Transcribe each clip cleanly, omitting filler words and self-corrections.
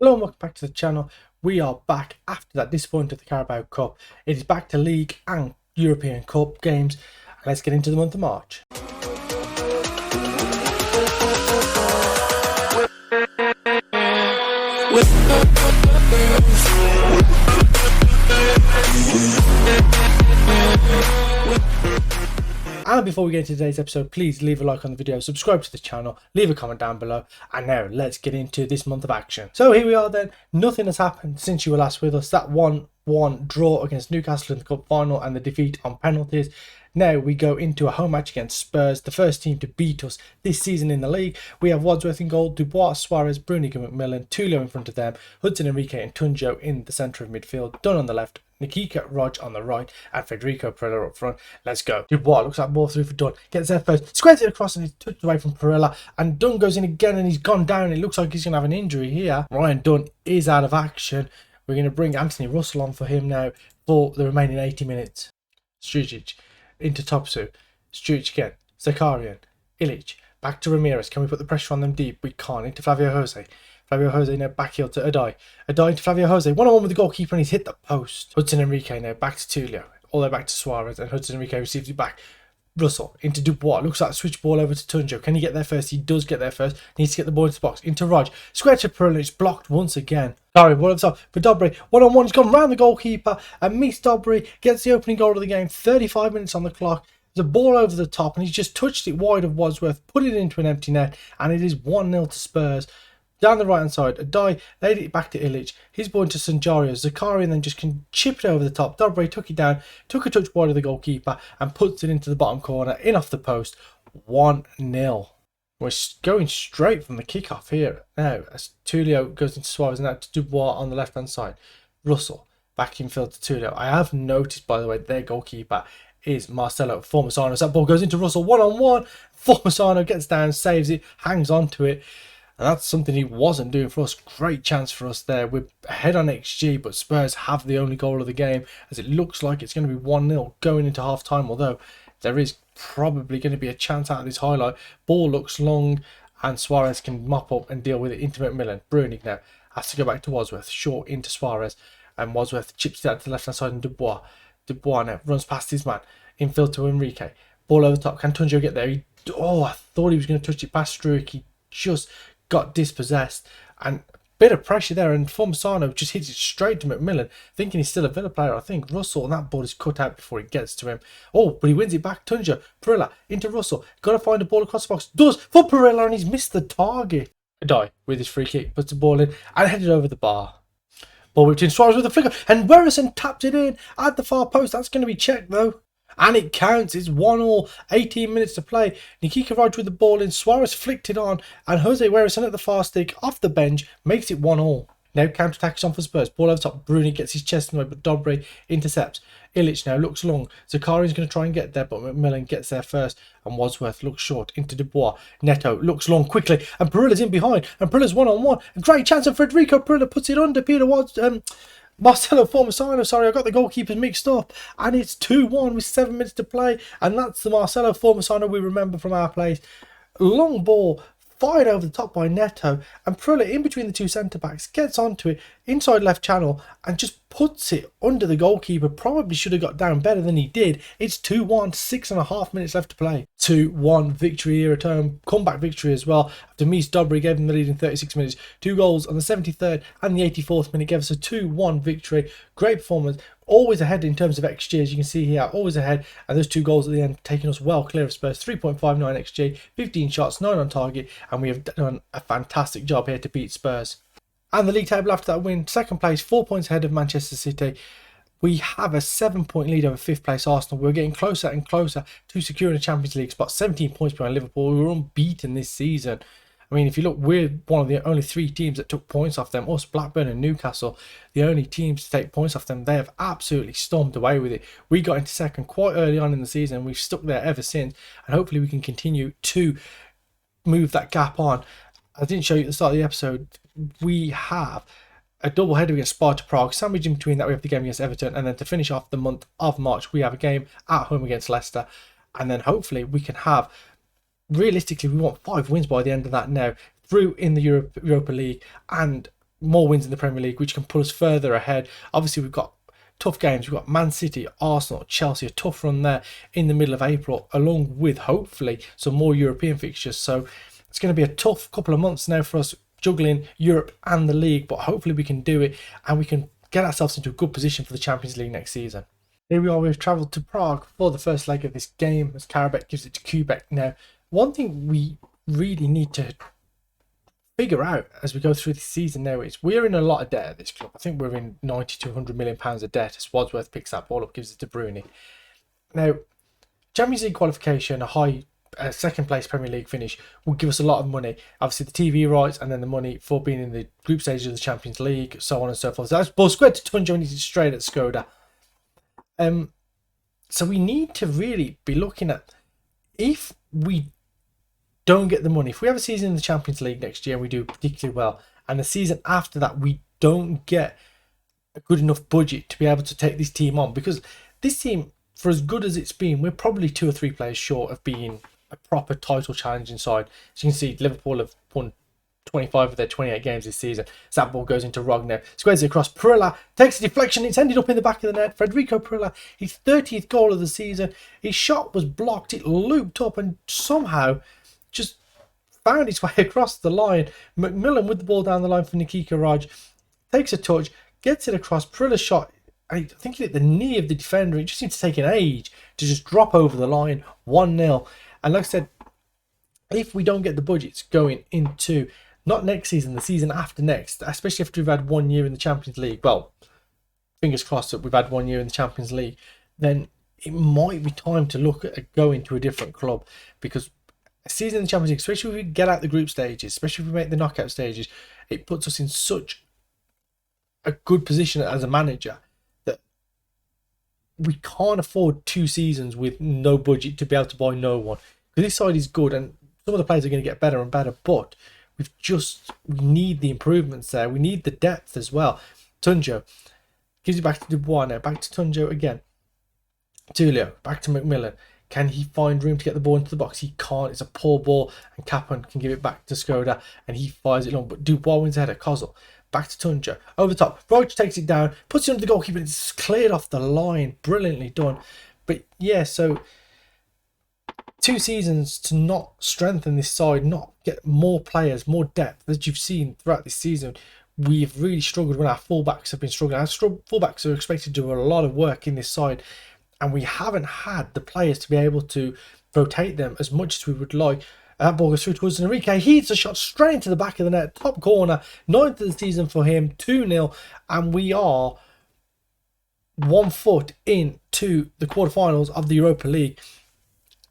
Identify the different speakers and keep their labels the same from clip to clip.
Speaker 1: Hello and welcome back to the channel. We are back after that disappointment of the Carabao Cup. It is back to League and European Cup games. Let's get into the month of March. And before we get into today's episode, please leave a like on the video, subscribe to the channel, leave a comment down below, and now let's get into this month of action. So here we are then. Nothing has happened since you were last with us. That 1-1 draw against Newcastle in the cup final and the defeat on penalties. Now we go into a home match against Spurs, the first team to beat us this season in the league. We have Wadsworth in goal, Dubois, Suarez, Brunic and McMillan, Tulio in front of them, Hudson Enrique and Tunjo in the centre of midfield, Dunn on the left, Nikita Rog on the right, and Federico Perella up front. Let's go. Dubois looks like ball through for Dunn, gets there first, squares it across and he's touched away from Perella, and Dunn goes in again and he's gone down. It looks like he's going to have an injury here. Ryan Dunn is out of action. We're going to bring Anthony Russell on for him now for the remaining 80 minutes. Strujic into Topsu, Strujic again, Zakarian, Ilic, back to Ramirez. Can we put the pressure on them deep? We can't. Into Flavio Jose. Flavio Jose now back heel to Adai. Adai into Flavio Jose. 1-on-1 with the goalkeeper and he's hit the post. Hudson Enrique now back to Tulio. All the way back to Suarez and Hudson Enrique receives it back. Russell into Dubois. Looks like a switch ball over to Tunjo. Can he get there first? He does get there first. Needs to get the ball into the box. Into Rog. Square to Perilla. It's blocked once again. Sorry, ball up top for Dobry. 1-on-1. He's gone round the goalkeeper and Miss Dobry gets the opening goal of the game. 35 minutes on the clock. There's a ball over the top and he's just touched it wide of Wadsworth. Put it into an empty net and it is 1-0 to Spurs. Down the right hand side, Adai laid it back to Ilic. He's ball into Sanjario. Zakarian then just can chip it over the top. Dobre took it down, took a touch wide of the goalkeeper and puts it into the bottom corner, in off the post. 1-0. We're going straight from the kickoff here now as Tulio goes into Suarez and now to Dubois on the left hand side. Russell back in field to Tulio. I have noticed, by the way, their goalkeeper is Marcelo Formasano. As that ball goes into Russell 1-on-1. Formasano gets down, saves it, hangs on to it. And that's something he wasn't doing for us. Great chance for us there. We're ahead on XG, but Spurs have the only goal of the game as it looks like it's going to be 1-0 going into half time. Although there is probably going to be a chance out of this highlight. Ball looks long and Suarez can mop up and deal with it into McMillan. Brunic now has to go back to Wadsworth. Short into Suarez. And Wadsworth chips it out to the left hand side and Dubois. Dubois now runs past his man. Infield to Enrique. Ball over the top. Can Tunjo get there? I thought he was going to touch it past Struick. He just got dispossessed and a bit of pressure there and Formasano just hits it straight to McMillan, thinking he's still a Villa player. I think Russell, and that ball is cut out before it gets to him. But he wins it back. Tunja, Perilla into Russell, got to find a ball across the box, does for Perilla and he's missed the target. Adai with his free kick puts the ball in and headed over the bar. Ball between Suarez with a flicker and Werison tapped it in at the far post. That's going to be checked though. And it counts. It's 1-1. 18 minutes to play. Nikita Rog with the ball in. Suarez flicked it on. And Jose Werison at the far stick off the bench makes it 1-1. Now counter-attack is on for Spurs. Ball over top. Bruni gets his chest in the way, but Dobre intercepts. Ilic now looks long. Zakarian's going to try and get there, but McMillan gets there first. And Wadsworth looks short into Dubois. Neto looks long quickly. And Perilla's in behind. And Perilla's 1-on-1. A great chance. And Federico Perilla puts it under Peter Marcelo Formasano, sorry, I got the goalkeepers mixed up. And it's 2-1 with 7 minutes to play. And that's the Marcelo Formasano we remember from our place. Long ball, fired over the top by Neto. And Perilla in between the two centre-backs, gets onto it, inside left channel, and just puts it under the goalkeeper. Probably should have got down better than he did. It's 2-1, 6.5 minutes left to play. 2-1 victory here at home. Comeback victory as well. After Mies Dobry gave them the lead in 36 minutes. 2 goals on the 73rd and the 84th minute gave us a 2-1 victory. Great performance. Always ahead in terms of XG, as you can see here. Always ahead. And those 2 goals at the end taking us well clear of Spurs. 3.59 XG, 15 shots, 9 on target. And we have done a fantastic job here to beat Spurs. And the league table after that win, second place, 4 points ahead of Manchester City. We have a 7-point lead over 5th place Arsenal. We're getting closer and closer to securing a Champions League spot. 17 points behind Liverpool. We were unbeaten this season. I mean, if you look, we're one of the only 3 teams that took points off them. Us, Blackburn and Newcastle, the only teams to take points off them. They have absolutely stormed away with it. We got into second quite early on in the season. We've stuck there ever since. And hopefully we can continue to move that gap on. I didn't show you at the start of the episode. We have a double header against Sparta Prague. Sandwiched in between that, we have the game against Everton. And then to finish off the month of March, we have a game at home against Leicester. And then hopefully we can have, realistically, we want 5 wins by the end of that now, through in the Europa League and more wins in the Premier League, which can pull us further ahead. Obviously, we've got tough games. We've got Man City, Arsenal, Chelsea, a tough run there in the middle of April, along with hopefully some more European fixtures. So it's going to be a tough couple of months now for us, juggling Europe and the league, but hopefully we can do it and we can get ourselves into a good position for the Champions League next season. Here we are, we've travelled to Prague for the first leg of this game as Carabao gives it to Quebec. Now, one thing we really need to figure out as we go through the season now is we're in a lot of debt at this club. I think we're in 90 to 100 million pounds of debt as Wadsworth picks that ball up, gives it to Bruni. Now, Champions League qualification, a high second place Premier League finish will give us a lot of money. Obviously the TV rights and then the money for being in the group stages of the Champions League, so on and so forth. So that's ball squared to Tunjo and he's straight at Skoda. So we need to really be looking at, if we don't get the money, if we have a season in the Champions League next year and we do particularly well, and the season after that we don't get a good enough budget to be able to take this team on, because this team, for as good as it's been, we're probably 2 or 3 players short of being a proper title challenging side. As you can see, Liverpool have won 25 of their 28 games this season. So that ball goes into Rogner, squares it across. Perilla takes a deflection. It's ended up in the back of the net. Federico Perilla, his 30th goal of the season. His shot was blocked. It looped up and somehow just found its way across the line. McMillan with the ball down the line for Nikita Raj. Takes a touch, gets it across. Perilla's shot, I think he hit the knee of the defender. It just seemed to take an age to just drop over the line. 1-0. And like I said, if we don't get the budgets going into not next season, the season after next, especially after we've had 1 year in the Champions League, well, fingers crossed that we've had 1 year in the Champions League, then it might be time to look at going to a different club, because a season in the Champions League, especially if we get out the group stages, especially if we make the knockout stages, it puts us in such a good position as a manager that we can't afford 2 seasons with no budget to be able to buy no one. Because this side is good and some of the players are going to get better and better, but we need the improvements there. We need the depth as well. Tunjo gives it back to Dubois now. Back to Tunjo again. Tulio, back to McMillan. Can he find room to get the ball into the box? He can't. It's a poor ball, and Kaplan can give it back to Skoda, and he fires it long. But Dubois wins ahead of Kozel. Back to Tunjo. Over the top. Roach takes it down, puts it under the goalkeeper, and it's cleared off the line. Brilliantly done. But yeah, so 2 seasons to not strengthen this side, not get more players, more depth, as you've seen throughout this season. We've really struggled when our fullbacks have been struggling. Our fullbacks are expected to do a lot of work in this side, and we haven't had the players to be able to rotate them as much as we would like. That ball goes through towards Enrique. He hits a shot straight into the back of the net, top corner, 9th of the season for him, 2-0, and we are 1 foot into the quarterfinals of the Europa League.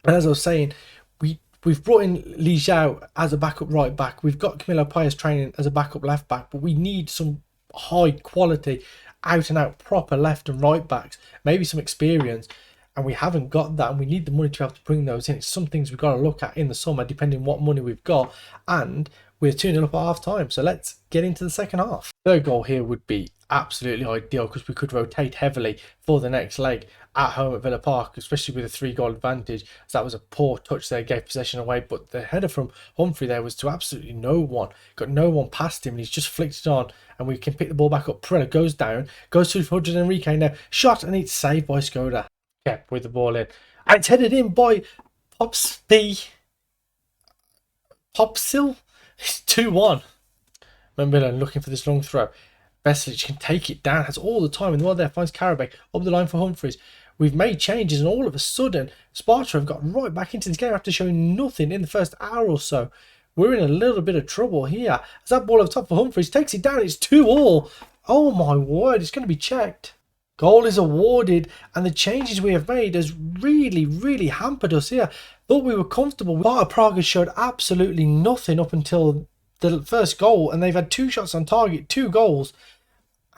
Speaker 1: And as I was saying, we've brought in Li Xiao as a backup right back. We've got Camilo Paez training as a backup left back, but we need some high quality, out and out proper left and right backs, maybe some experience, and we haven't got that, and we need the money to be able to bring those in. It's some things we've got to look at in the summer, depending what money we've got, and we're 2-0 up at half time, so let's get into the second half. Third goal here would be absolutely ideal because we could rotate heavily for the next leg at home at Villa Park, especially with a 3-goal advantage. So that was a poor touch there, gave possession away, but the header from Humphrey there was to absolutely no one. Got no one past him, and he's just flicked it on, and we can pick the ball back up. Perella goes down, goes through for Enrique now, shot, and it's saved by Skoda. Kept with the ball in, and it's headed in by Popsil. It's 2-1. Membilan looking for this long throw. Veselic can take it down, has all the time in the world there, finds Carabao up the line for Humphreys. We've made changes, and all of a sudden, Sparta have got right back into this game after showing nothing in the first hour or so. We're in a little bit of trouble here. As that ball over top for Humphreys takes it down, it's 2-2. Oh my word, it's going to be checked. Goal is awarded, and the changes we have made has really hampered us here. Thought we were comfortable. Sparta Prague has showed absolutely nothing up until the first goal, and they've had 2 shots on target, 2 goals,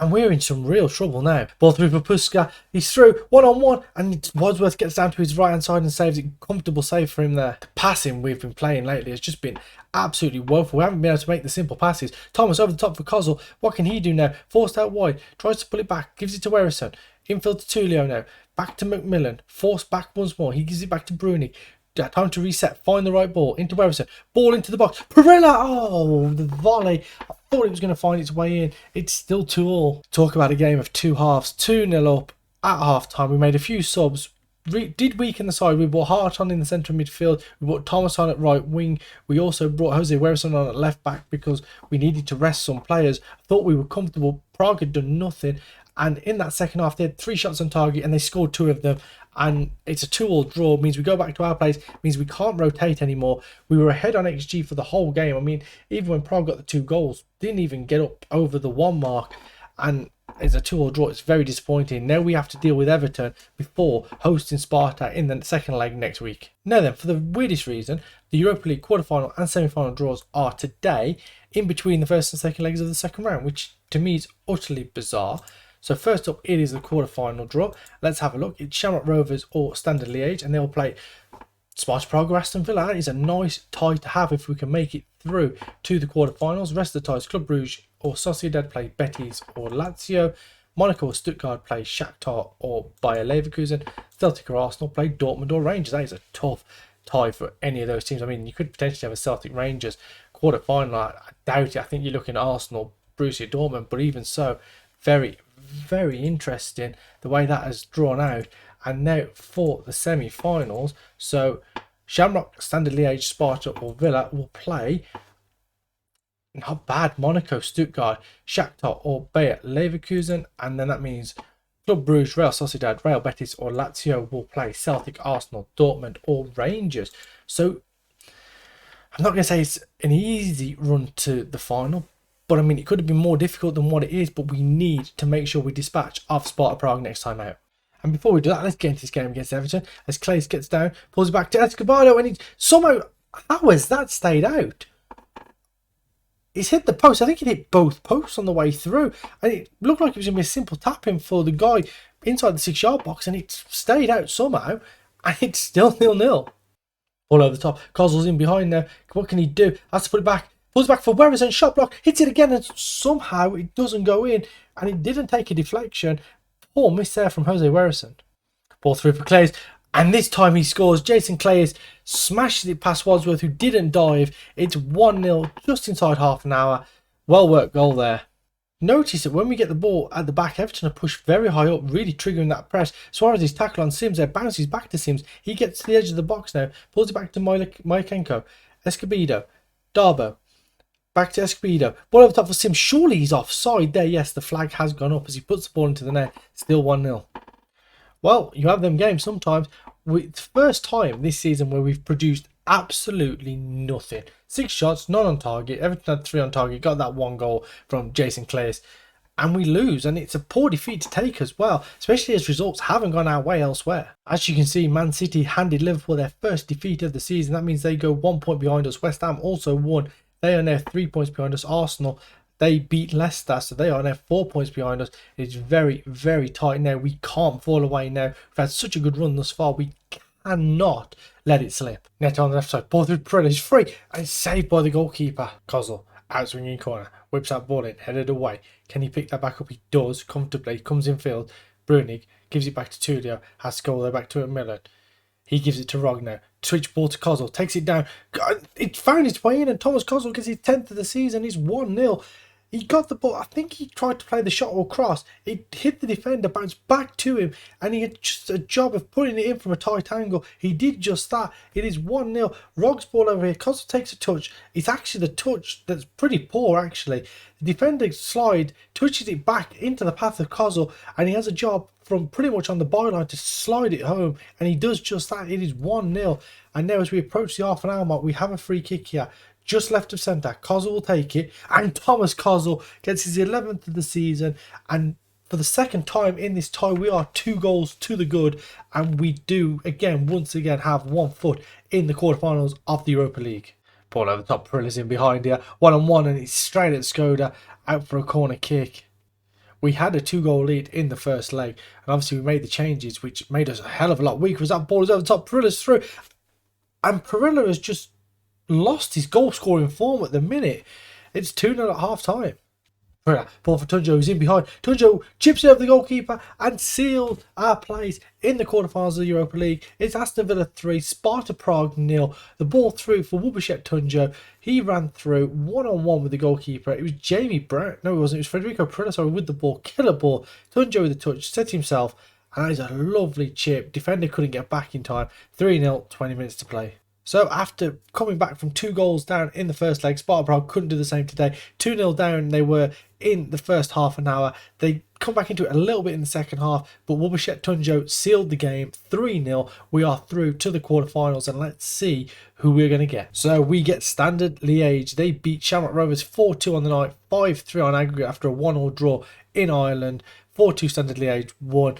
Speaker 1: and we're in some real trouble now. Ball through for Puska. He's through, 1-on-1, and Wadsworth gets down to his right hand side and saves it. Comfortable save for him there. The passing we've been playing lately has just been absolutely woeful. We haven't been able to make the simple passes. Thomas over the top for Kozel. What can he do now? Forced out wide, tries to pull it back, gives it to Werison. Infield to Tulio now. Back to McMillan. Forced back once more. He gives it back to Bruni. time to reset, find the right ball, into Everton, ball into the box, Perilla, oh, the volley, I thought it was going to find its way in, it's still 2-2. Talk about a game of two halves, 2-0 up at half time, we made a few subs, did weaken the side. We brought Hart on in the centre of midfield, we brought Thomas on at right wing, we also brought Jose Werson on at left back because we needed to rest some players. I thought we were comfortable, Prague had done nothing, and in that second half they had 3 shots on target and they scored 2 of them, and it's a 2-2 draw. It means we go back to our place, means we can't rotate anymore. We were ahead on XG for the whole game. I mean, even when Prague got the 2 goals, didn't even get up over the 1 mark, and it's a 2-2 draw. It's very disappointing. Now we have to deal with Everton before hosting Sparta in the second leg next week. Now then, for the weirdest reason, the Europa League quarterfinal and semi-final draws are today in between the first and second legs of the second round, which to me is utterly bizarre. So first up, it is the quarterfinal draw. Let's have a look. It's Shamrock Rovers or Standard Liège, and they'll play Sparta Prague or Aston Villa. That is a nice tie to have if we can make it through to the quarterfinals. Rest of the ties, Club3 or Sociedad play Betis or Lazio. Monaco or Stuttgart play Shakhtar or Bayer Leverkusen. Celtic or Arsenal play Dortmund or Rangers. That is a tough tie for any of those teams. I mean, you could potentially have a Celtic Rangers quarterfinal. I doubt it. I think you're looking at Arsenal, Borussia Dortmund, but even so, very, very interesting the way that has drawn out. And now for the semi-finals, so Shamrock, Standard Liège, Sparta or Villa will play, not bad, Monaco, Stuttgart, Shakhtar or Bayer Leverkusen, and then that means Club Brugge, Real Sociedad, Real Betis or Lazio will play Celtic, Arsenal, Dortmund or Rangers. So I'm not going to say it's an easy run to the final, but I mean, it could have been more difficult than what it is, but we need to make sure we dispatch of Sparta Prague next time out. And before we do that, let's get into this game against Everton. As Claes gets down, pulls it back to Escobar, and he somehow, how has that stayed out? It's hit the post. I think it hit both posts on the way through, and it looked like it was going to be a simple tap-in for the guy inside the 6-yard box, and it stayed out somehow, and it's still 0-0. All over the top. Kozl's in behind there. What can he do? Has to put it back. Pulls back for Werison, shot block, hits it again, and somehow it doesn't go in, and it didn't take a deflection. Poor miss there from Jose Werison. Ball through for Claes, and this time he scores. Jason Claes smashes it past Wadsworth, who didn't dive. It's 1-0 just inside half an hour. Well worked goal there. Notice that when we get the ball at the back, Everton are pushed very high up, really triggering that press. Suarez's tackle on Sims there, bounces back to Sims. He gets to the edge of the box now, pulls it back to Maikenko, Escobedo, Darbo. Back to Escobedo. Ball over the top for Sims. Surely he's offside there. Yes, the flag has gone up as he puts the ball into the net. Still 1-0. Well, you have them games sometimes. It's the first time this season where we've produced absolutely nothing. 6 shots, none on target. Everton had 3 on target. Got that 1 goal from Jason Claes. And we lose. And it's a poor defeat to take as well, especially as results haven't gone our way elsewhere. As you can see, Man City handed Liverpool their first defeat of the season. That means they go 1 point behind us. West Ham also won. They are now 3 points behind us. Arsenal, they beat Leicester, so they are now 4 points behind us. It's very, very tight now. We can't fall away now. We've had such a good run thus far. We cannot let it slip. Net on the left side. Ball through Perez is free. And it's saved by the goalkeeper. Kozl, outswinging corner. Whips that ball in. Headed away. Can he pick that back up? He does comfortably. Comes in field. Brunig gives it back to Tulio. Has to go all the way back to Miller. He gives it to Rogner. Switch ball to Kozl. Takes it down. It found its way in, and Thomas Kozl gets his 10th of the season. He's 1-0. He got the ball. I think he tried to play the shot or cross. It hit the defender, bounced back to him, and he had just a job of putting it in from a tight angle. He did just that. It is 1-0. Rog's ball over here. Kozl takes a touch. It's actually the touch that's pretty poor, actually. The defender slide, twitches it back into the path of Kozl, and he has a job from pretty much on the byline to slide it home, and he does just that. It is 1-0. And now as we approach the half an hour mark, we have a free kick here. Just left of centre. Kozl will take it, and Thomas Kozl gets his 11th of the season, and for the second time in this tie, we are 2 goals to the good, and we do once again have 1 foot in the quarterfinals of the Europa League. Ball over the top, Perilla's in behind here, 1-on-1, and it's straight at Skoda, out for a corner kick. We had a 2-goal lead in the first leg, and obviously we made the changes, which made us a hell of a lot weaker as that ball is over the top. Perilla's through, and Perilla has just lost his goal scoring form at the minute. It's 2-0 at half time. Ball for Tunjo, who's in behind. Tunjo chips it over the goalkeeper and sealed our place in the quarterfinals of the Europa League. It's Aston Villa 3, Sparta Prague 0. The ball through for Wubashet Tunjo. He ran through one-on-one with the goalkeeper. It was Jamie Brown. No, it wasn't. It was Federico Pereira, sorry, with the ball. Killer ball. Tunjo with the touch. Set himself. And that is a lovely chip. Defender couldn't get back in time. 3-0, 20 minutes to play. So after coming back from 2 goals down in the first leg, Sparta Prague couldn't do the same today. 2-0 down they were in the first half an hour. They come back into it a little bit in the second half, but Wubashet Tunjo sealed the game 3-0. We are through to the quarterfinals, and let's see who we're going to get. So we get Standard Liège. They beat Shamrock Rovers 4-2 on the night, 5-3 on aggregate after a 1-1 draw in Ireland. 4-2 Standard Liège won.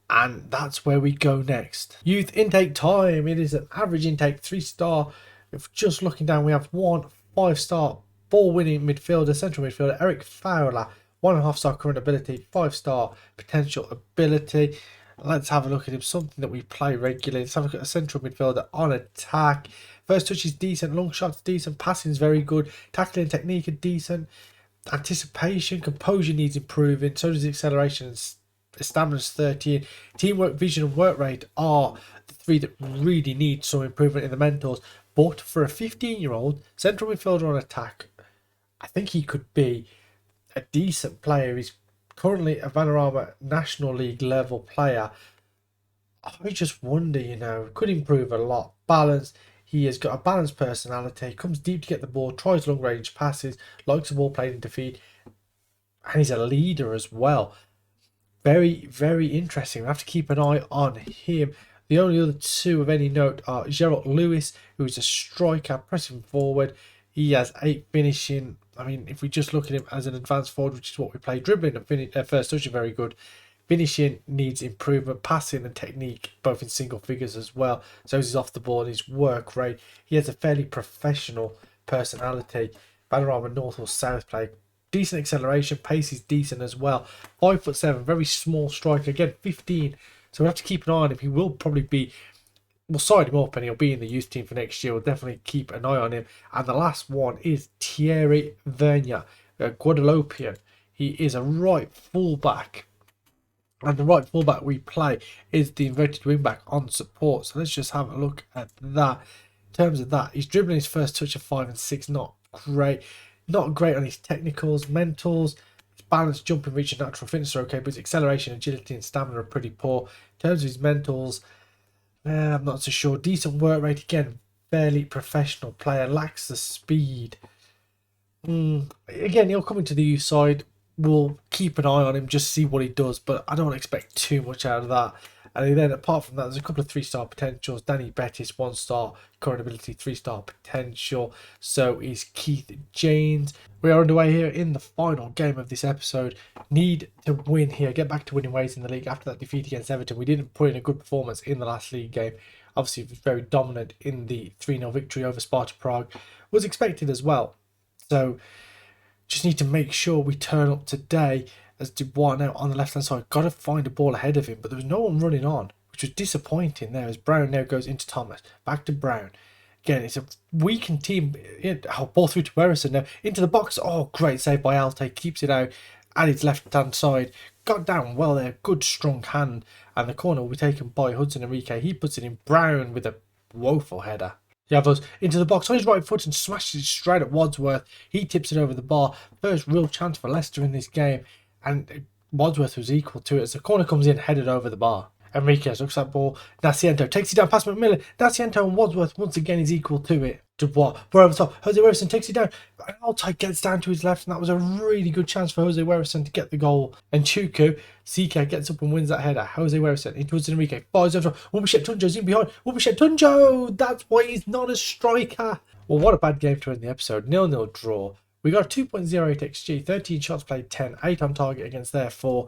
Speaker 1: And that's where we go next. Youth intake time. It is an average intake 3-star. If just looking down, we have 1 5-star ball winning midfielder, central midfielder, Eric Fowler. 1.5-star current ability, 5-star potential ability. Let's have a look at him. Something that we play regularly. Let's have a look at a central midfielder on attack. First touch is decent. Long shots decent. Passing is very good. Tackling technique are decent. Anticipation, composure needs improving. So does the acceleration. Stamina's 13. Teamwork, vision and work rate are the 3 that really need some improvement in the mentors. But for a 15-year-old central midfielder on attack, I think he could be a decent player. He's currently a Vanarama National League level player. I just wonder, could improve a lot. Balance. He has got a balanced personality, comes deep to get the ball, tries long range passes, likes the ball played into feed, and he's a leader as well. Very, very interesting. We have to keep an eye on him. The only other 2 of any note are Geralt Lewis, who is a striker, pressing forward. He has 8 finishing. I mean, if we just look at him as an advanced forward, which is what we play, dribbling and first touch are very good. Finishing needs improvement, passing and technique, both in single figures as well. So he's off the ball and his work rate. He has a fairly professional personality. Panorama North or South play. Decent acceleration, pace is decent as well. 5'7", very small striker. Again, 15. So we have to keep an eye on him. He will probably be, we'll side him up and he'll be in the youth team for next year. We'll definitely keep an eye on him. And the last one is Thierry Vernia, a Guadeloupean. He is a right fullback. And the right fullback we play is the inverted wingback on support. So let's just have a look at that. In terms of that, he's dribbling his first touch of 5 and 6. Not great. Not great on his technicals, mentals. His balance, jumping, reach and natural fitness are okay, but his acceleration, agility and stamina are pretty poor. In terms of his mentals, I'm not so sure. Decent work rate, again, fairly professional player. Lacks the speed. Again, he'll come into the youth side. We'll keep an eye on him, just see what he does, but I don't expect too much out of that. And then apart from that, there's a couple of 3-star potentials. Danny Bettis, 1-star current ability, 3-star potential. So is Keith Janes. We are underway here in the final game of this episode. Need to win here, get back to winning ways in the league after that defeat against Everton. We didn't put in a good performance in the last league game. Obviously, it was very dominant in the 3-0 victory over Sparta Prague. Was expected as well. So just need to make sure we turn up today. As Dubois now on the left hand side, got to find a ball ahead of him, but there was no one running on, which was disappointing there. As Brown now goes into Thomas, back to Brown. Again, it's a weakened team. Ball through to Werison now into the box. Oh, great save by Alte, keeps it out at his left hand side. Got down well there, good strong hand, and the corner will be taken by Hudson Enrique. He puts it in. Brown with a woeful header. Yavos into the box on his right foot and smashes it straight at Wadsworth. He tips it over the bar. First real chance for Leicester in this game. And Wadsworth was equal to it as the corner comes in, headed over the bar. Enriquez looks at ball. Nascimento takes it down past McMillan. Nascimento and Wadsworth once again is equal to it. Dubois, we're over the top. Jose Werison takes it down. Altai gets down to his left, and that was a really good chance for Jose Werison to get the goal. And Chuku, CK gets up and wins that header. Jose Werison into Enrique. Fires over. Wubashet Tunjo's in behind. Wubashet Tunjo! That's why he's not a striker. Well, what a bad game to end the episode. 0-0 draw. We got 2.08 XG, 13 shots played, 10, 8 on target against their 4.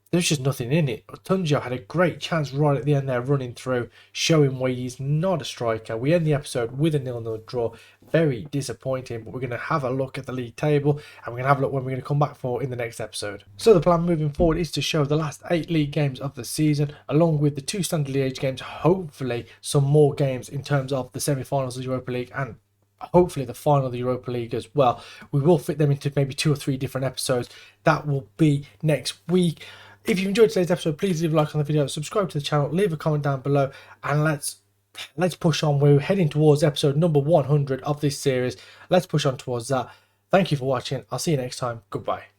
Speaker 1: There's just nothing in it. Tunjo had a great chance right at the end there, running through, showing why he's not a striker. We end the episode with a 0-0 draw. Very disappointing, but we're going to have a look at the league table, and we're going to have a look when we're going to come back for in the next episode. So the plan moving forward is to show the last 8 league games of the season, along with the 2 Standard Liège games, hopefully some more games in terms of the semi-finals of the Europa League and hopefully the final of the Europa League as well. We will fit them into maybe 2 or 3 different episodes. That will be next week. If you enjoyed today's episode, please leave a like on the video, subscribe to the channel, leave a comment down below, and let's push on. We're heading towards episode number 100 of this series. Let's push on towards that. Thank you for watching. I'll see you next time. Goodbye.